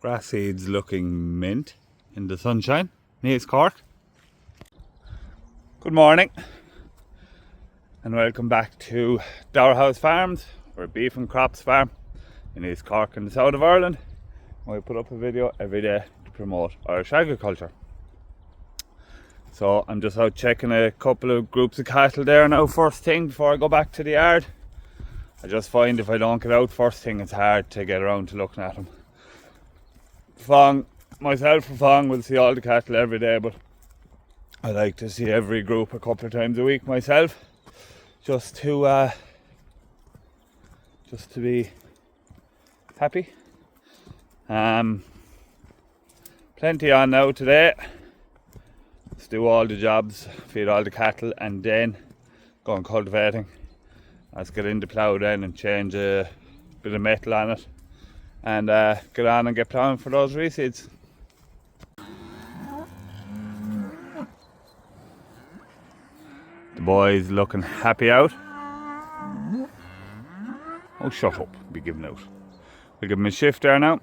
Grass seeds looking mint in the sunshine. Nice Cork. Good morning and welcome back to Dowerhouse Farms, or Beef and Crops Farm in East Cork in the south of Ireland. We put up a video every day to promote Irish agriculture. So I'm just out checking a couple of groups of cattle there now first thing before I go back to the yard. I just find if I don't get out first thing, it's hard to get around to looking at them. Myself and Fong will see all the cattle every day, but I like to see every group a couple of times a week myself, just to be happy. Plenty on now today. Let's do all the jobs, feed all the cattle, and then go on cultivating. Let's get into plough then and change a bit of metal on it, and get on and get ploughing for those reseeds. The boys looking happy out. Oh, shut up, be giving out. We'll give them a shift there now.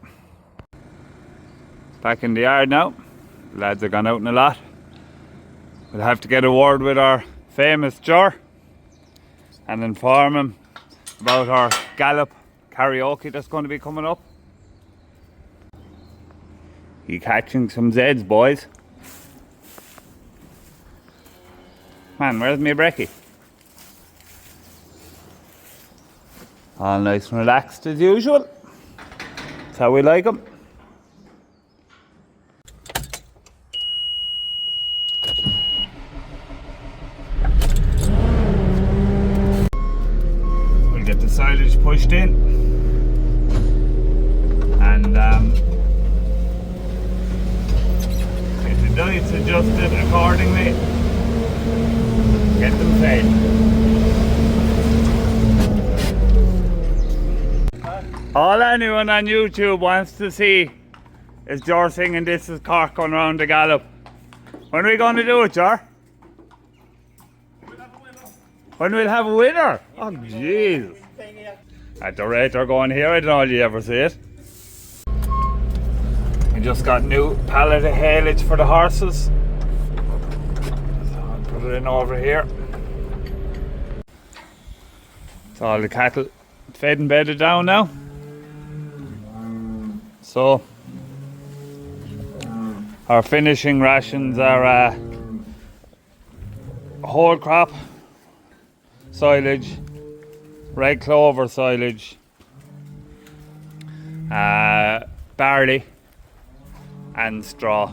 Back in the yard now. The lads have gone out in a lot. We'll have to get a word with our famous Jar and inform him about our gallop karaoke that's going to be coming up. You catching some Zeds, boys? Man, where's me brekkie? All nice and relaxed as usual. That's how we like them. We'll get the silage pushed in and get the diets adjusted accordingly. Get them fed. All anyone on YouTube wants to see is Jar singing "This is Cork" going round the gallop. When are we going to do it, Jar? When we'll have a winner? Oh, jeez. At the rate they're going here, I don't know if you ever see it. We just got new pallet of haylage for the horses. So I'll put it in over here. So all the cattle fed and bedded down now. So our finishing rations are whole crop silage, red clover silage, barley and straw,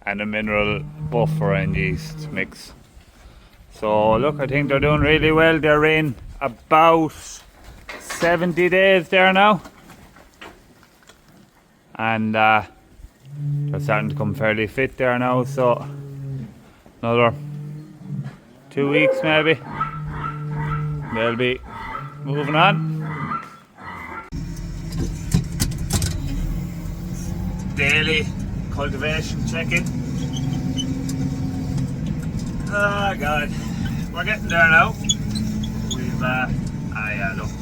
and a mineral buffer and yeast mix. So look, I think they're doing really well. They're in about 70 days there now, and they're starting to come fairly fit there now, so another 2 weeks maybe they'll be moving on. Daily cultivation check-in. Oh God, we're getting there now. We've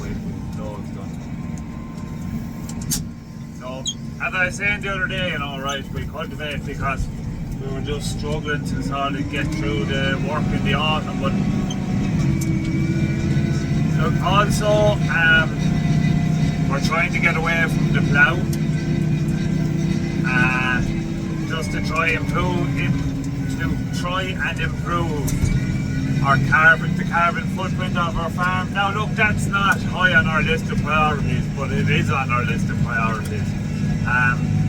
we've loads done. So as I was saying the other day, right, we cultivate because we were just struggling to sort of get through the work in the autumn, but look, also we're trying to get away from the plough, just to try and improve the carbon footprint of our farm. Now look, that's not high on our list of priorities, but it is on our list of priorities.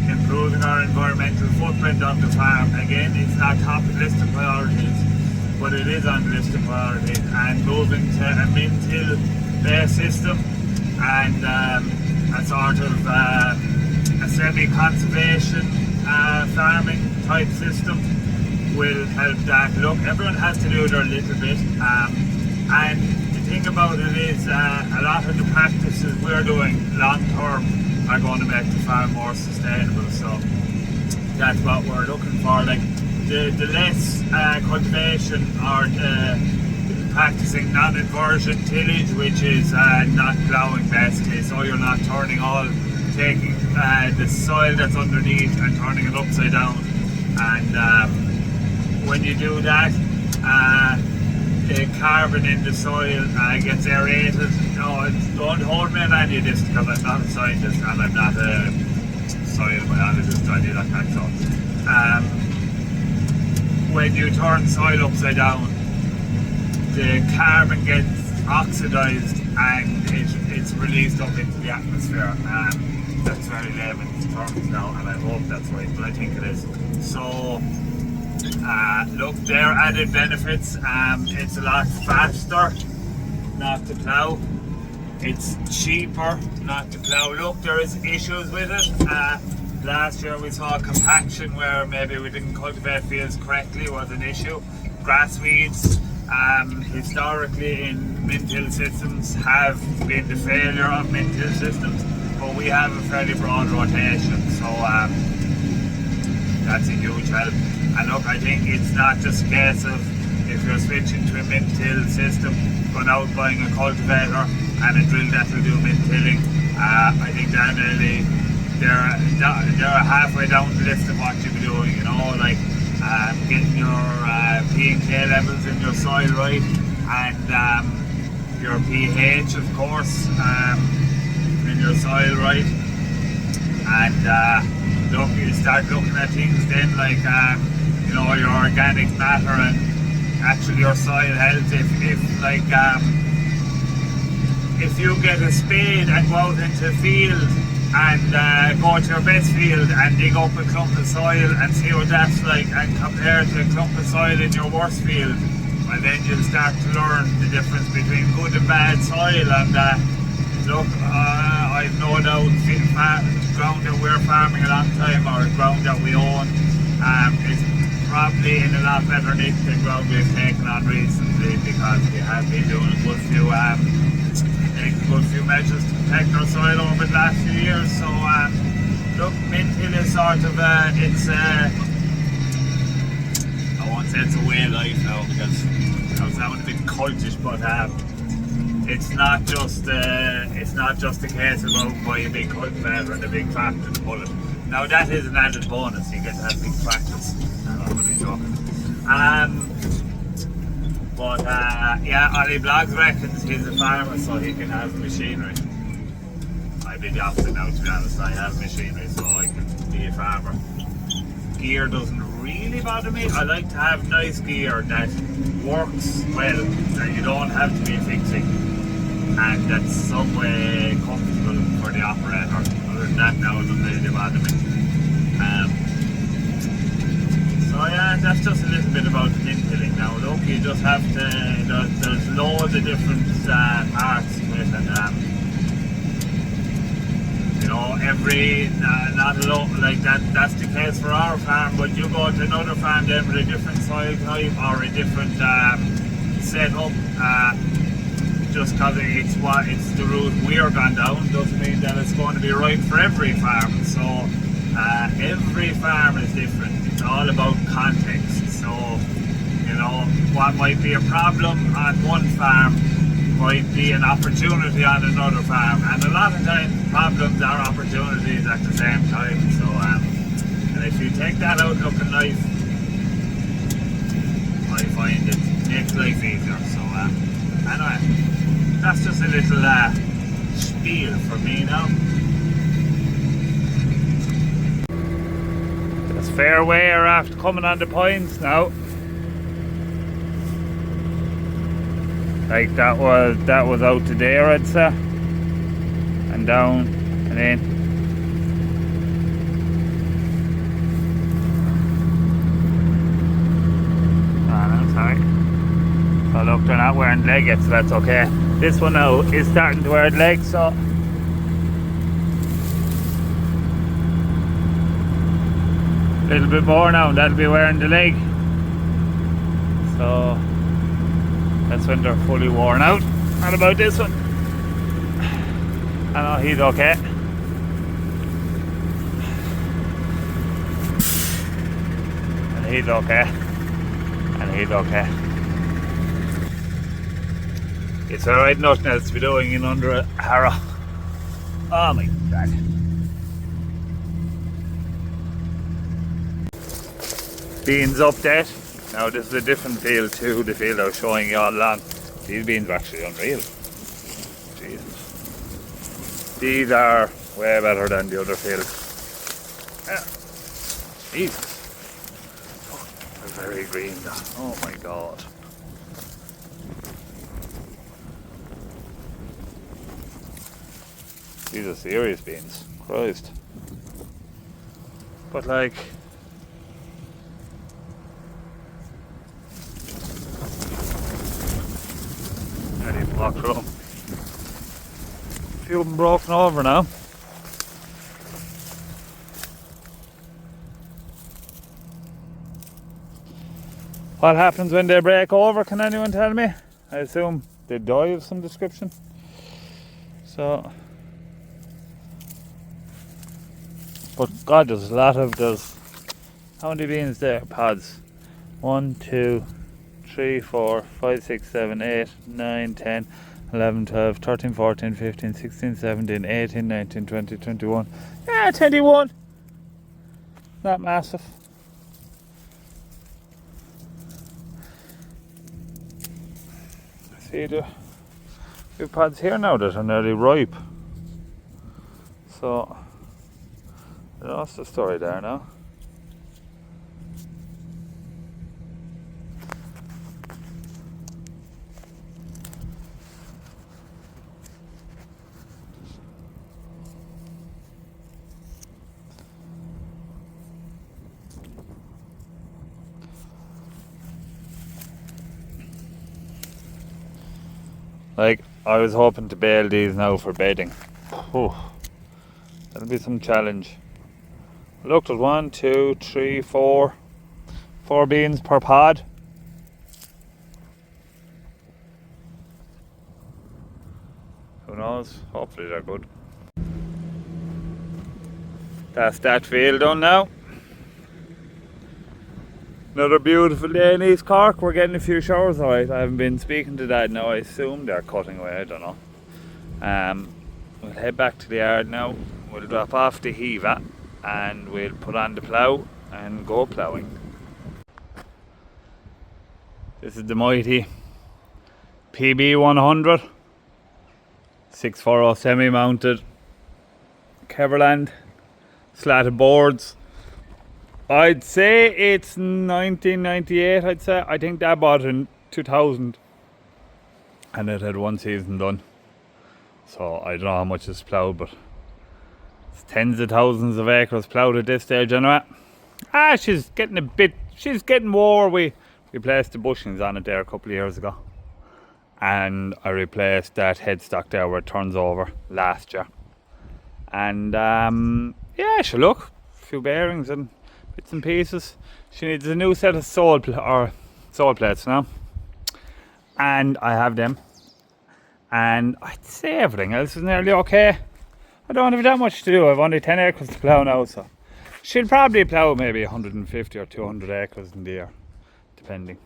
Improving our environmental footprint of the farm, again, it's not top of the list of priorities, but it is on the list of priorities. And moving to a min-till based system and a sort of a semi-conservation farming type system will help that. Look, everyone has to do their little bit, and the thing about it is a lot of the practices we're doing long term are going to make the farm more sustainable, so that's what we're looking for. Like the less cultivation or practicing non-inversion tillage, which is not ploughing basically, so you're not turning all taking the soil that's underneath and turning it upside down. And when you do that, the carbon in the soil gets aerated. No, don't hold me on any of this because I'm not a scientist and I'm not a soil biologist or any of that kind of stuff. When you turn soil upside down, the carbon gets oxidized and it's released up into the atmosphere. That's very layman's terms now, and I hope that's right, but I think it is. So, look, there are added benefits. It's a lot faster not to plough. It's cheaper not to plough. Look, there is issues with it. Last year we saw compaction where maybe we didn't cultivate fields correctly was an issue. Grass weeds, historically in mint-hill systems have been the failure of mint-hill systems, but we have a fairly broad rotation, so that's a huge help. And look, I think it's not just a case of if you're switching to a mint-hill system, going out buying a cultivator and a drill that will do mint-hilling. I think they're halfway down the list of what you be doing, you know, like getting your P and K levels in your soil right, and your pH, of course, in your soil right. And look, you start looking at things then like you know, your organic matter and actually your soil health. If you get a spade and go out into the field and go to your best field and dig up a clump of soil and see what that's like and compare to a clump of soil in your worst field, and then you'll start to learn the difference between good and bad soil. And look, I've no doubt ground that we're farming a long time, or ground that we own, is probably in a lot better nick than ground we've taken on recently, because we have been doing a good few measures to protect our soil over the last few years. So look, mint-hill is sort of it's I won't say it's a way of life now because I sound a bit cultish, but it's not just a case of out buying a big cultivator and a big tractor to pull it. Now that is an added bonus, you get to have big tractors. I'm really joking. But yeah, Ollie Bloggs reckons he's a farmer so he can have machinery. I'd be the opposite now, to be honest. I have machinery so I can be a farmer. Gear doesn't really bother me. I like to have nice gear that works well, that you don't have to be fixing, and that's some way comfortable for the operator. Other than that, now it doesn't really bother me. So yeah, that's just a little bit about mint-hilling. Now look, you just have to, there's loads of different parts to it, and you know, not a lot like that's the case for our farm, but you go to another farm then with a different soil type or a different setup, just because it's the route we're gone down doesn't mean that it's going to be right for every farm. So every farm is different. It's all about context. So, you know, what might be a problem on one farm might be an opportunity on another farm, and a lot of times problems are opportunities at the same time. So, and if you take that outlook in life, I find it makes life easier. So, anyway, that's just a little spiel for me now. It's fair wear after coming on the points now. Like that was out to there, I'd say, and down and in. No, sorry. Oh look, they're not wearing leg yet, so that's okay. This one now is starting to wear legs, so a little bit more now, and that'll be wearing the leg. So that's when they're fully worn out. What about this one? I know he's okay. And he's okay. And he's okay. It's alright, nothing else to be doing in under a harrow. Oh my god. beans update. Now this is a different field to the field I was showing you all along. These beans are actually unreal. Jesus. These are way better than the other field. Yeah. Jesus. They're very green though. Oh my god. These are serious beans. Christ. But like, I need to walk through them. A few of them broken over now. What happens when they break over? Can anyone tell me? I assume they die of some description. So, but God, there's a lot of those. How many beans there? Pods. 1, 2, 3, 4, 5, 6, 7, 8, 9, 10, 11, 12, 13, 14, 15, 16, 17, 18, 19, 20, 21. Yeah, 21. Not massive. See the few pods here now that are nearly ripe. So, that's the story there now. Like, I was hoping to bale these now for bedding. Oh, that'll be some challenge. I looked at 1, 2, 3, 4 beans per pod. Who knows? Hopefully they're good. That's that field done now. Another beautiful day in East Cork. We're getting a few showers, alright. I haven't been speaking to Dad now. I assume they're cutting away, I don't know. We'll head back to the yard now. We'll drop off the heaver and we'll put on the plough and go ploughing. This is the mighty PB100 640 semi-mounted Keverland slatted boards. I'd say it's 1998, I'd say. I think that bought in 2000 and it had one season done. So I don't know how much it's ploughed, but it's tens of thousands of acres ploughed at this stage anyway. She's getting more. We replaced the bushings on it there a couple of years ago. And I replaced that headstock there where it turns over last year. And yeah, she look, a few bearings and bits and pieces. She needs a new set of sole plates now, and I have them. And I'd say everything else is nearly okay. I don't have that much to do. I've only 10 acres to plough now, so she'll probably plough maybe 150 or 200 acres in the year, depending.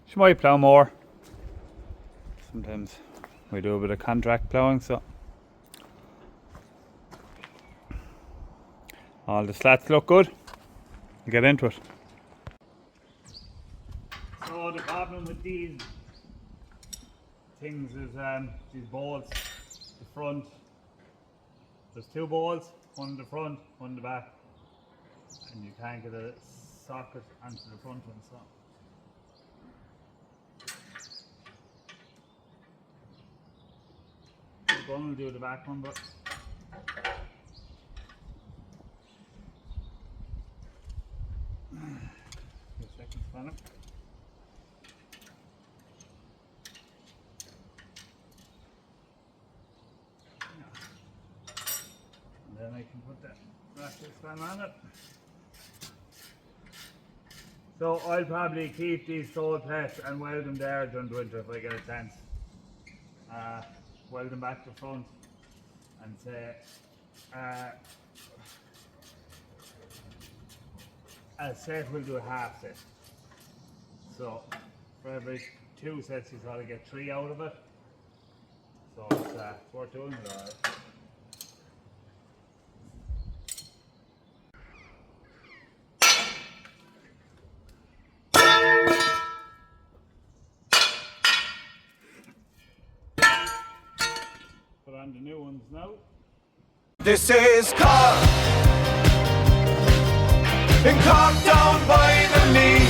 She might plough more. Sometimes we do a bit of contract ploughing, so all the slats look good. We'll get into it. So the problem with these things is these balls, the front, there's two balls, one in the front, one in the back, and you can't get a socket onto the front one, so the gun will do the back one, but a second spanner. And then I can put that ratchet span on it. So I'll probably keep these sole plates and weld them there during the winter if I get a chance. Weld them back to front and say a set will do a half set. So for every 2 sets you sort of get 3 out of it. So it's worth doing it alright. on the new ones now. This is Cork, in Cork down by the Lee.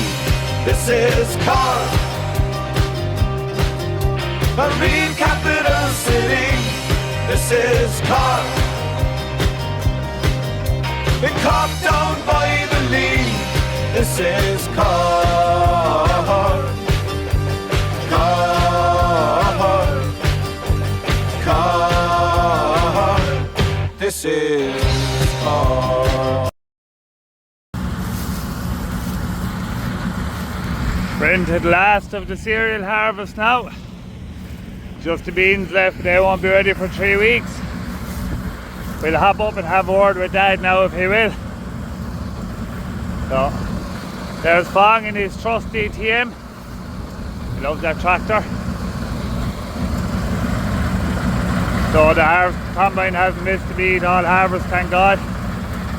This is Cork, a real capital city. This is Cork, in Cork down by the Lee. This is Cork, Cork, Cork. This is Cork. We're into the last of the cereal harvest now. Just the beans left, they won't be ready for 3 weeks. We'll hop up and have a word with Dad now if he will. So, there's Fong in his trusty TM. He loves that tractor. So the combine hasn't missed a beat all harvest, thank God.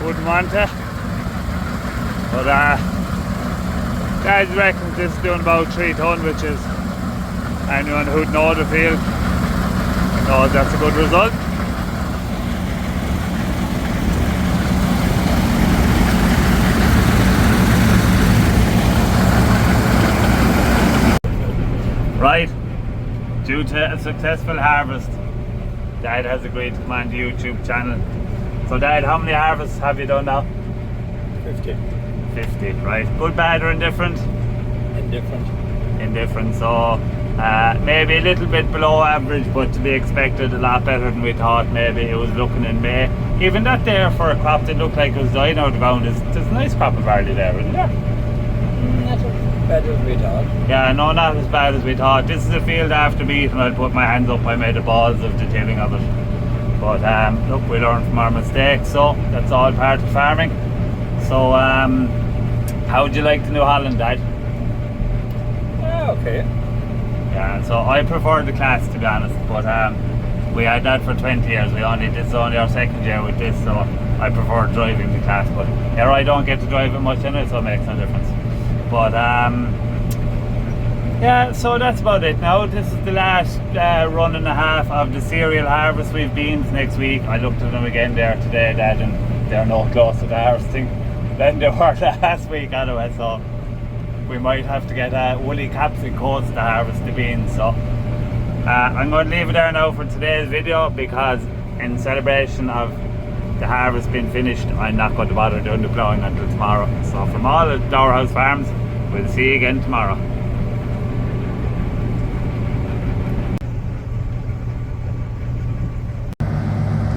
Wouldn't want to. But Dad reckons this is doing about 3 tonne, which is, anyone who'd know the field knows that's a good result. Right, due to a successful harvest, Dad has agreed to come on the YouTube channel. So Dad, how many harvests have you done now? 50. 50, right. Good, bad or indifferent? Indifferent. Indifferent, so maybe a little bit below average, but to be expected, a lot better than we thought. Maybe it was looking in May. Even that there for a crop that looked like it was dying out of the ground, there's a nice crop of barley there, isn't there? Not as bad as we thought. Yeah, no, not as bad as we thought. This is a field after beat, and I'll put my hands up, I made the balls of the tilling of it. But look, we learn from our mistakes, so that's all part of farming. So how would you like the New Holland, Dad? Okay. Yeah, so I prefer the class, to be honest, but we had that for 20 years. This is only our second year with this, so I prefer driving the class. But here I don't get to drive it much anyway, so it makes no difference. But yeah, so that's about it now. This is the last run and a half of the cereal harvest. We've beans next week. I looked at them again there today, Dad, and they're no closer to harvesting than they were last week anyway, so we might have to get woolly caps and coats to harvest the beans. So I'm going to leave it there now for today's video, because in celebration of the harvest being finished, I'm not going to bother doing the ploughing until tomorrow. So from all at Dower House Farms, we'll see you again tomorrow.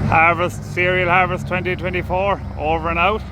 Harvest, cereal harvest 2024, over and out.